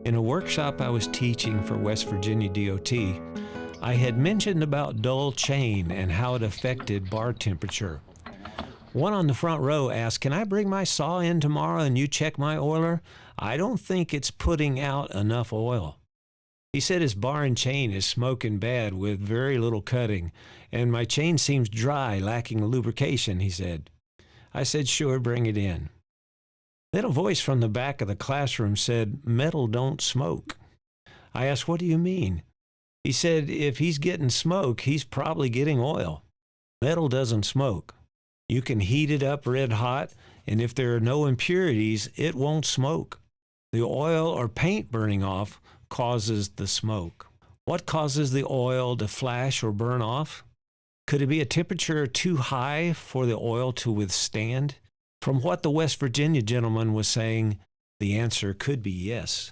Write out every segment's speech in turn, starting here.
In a workshop I was teaching for West Virginia DOT, I had mentioned about dull chain and how it affected bar temperature. One on the front row asked, "Can I bring my saw in tomorrow and you check my oiler? I don't think it's putting out enough oil." He said his bar and chain is smoking bad with very little cutting, and my chain seems dry, lacking lubrication, he said. I said, "Sure, bring it in." Then a voice from the back of the classroom said, "Metal don't smoke." I asked, "What do you mean?" He said, "If he's getting smoke, he's probably getting oil. Metal doesn't smoke. You can heat it up red hot, and if there are no impurities, it won't smoke. The oil or paint burning off causes the smoke." What causes the oil to flash or burn off? Could it be a temperature too high for the oil to withstand? From what the West Virginia gentleman was saying, the answer could be yes.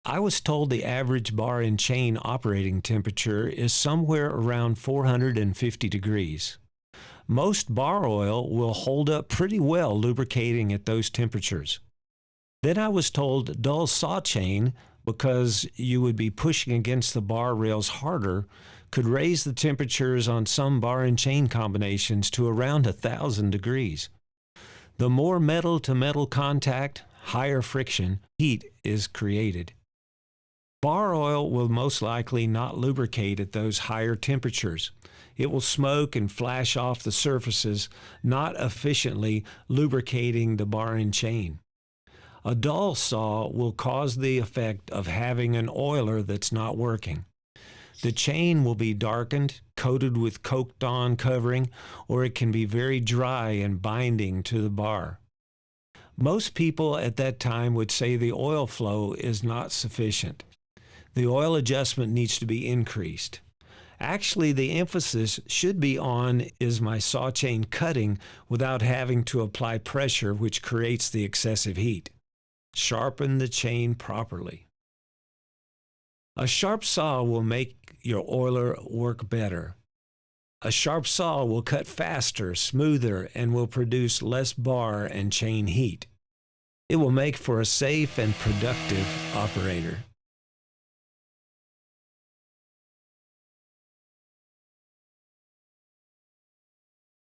I was told the average bar and chain operating temperature is somewhere around 450 degrees. Most bar oil will hold up pretty well lubricating at those temperatures. Then I was told dull saw chain, because you would be pushing against the bar rails harder, could raise the temperatures on some bar and chain combinations to around 1,000 degrees. The more metal-to-metal contact, higher friction, heat is created. Bar oil will most likely not lubricate at those higher temperatures. It will smoke and flash off the surfaces, not efficiently lubricating the bar and chain. A dull saw will cause the effect of having an oiler that's not working. The chain will be darkened, coated with coked-on covering, or it can be very dry and binding to the bar. Most people at that time would say the oil flow is not sufficient. The oil adjustment needs to be increased. Actually, the emphasis should be on, is my saw chain cutting without having to apply pressure, which creates the excessive heat? Sharpen the chain properly. A sharp saw will make your oiler work better. A sharp saw will cut faster, smoother, and will produce less bar and chain heat. It will make for a safe and productive operator.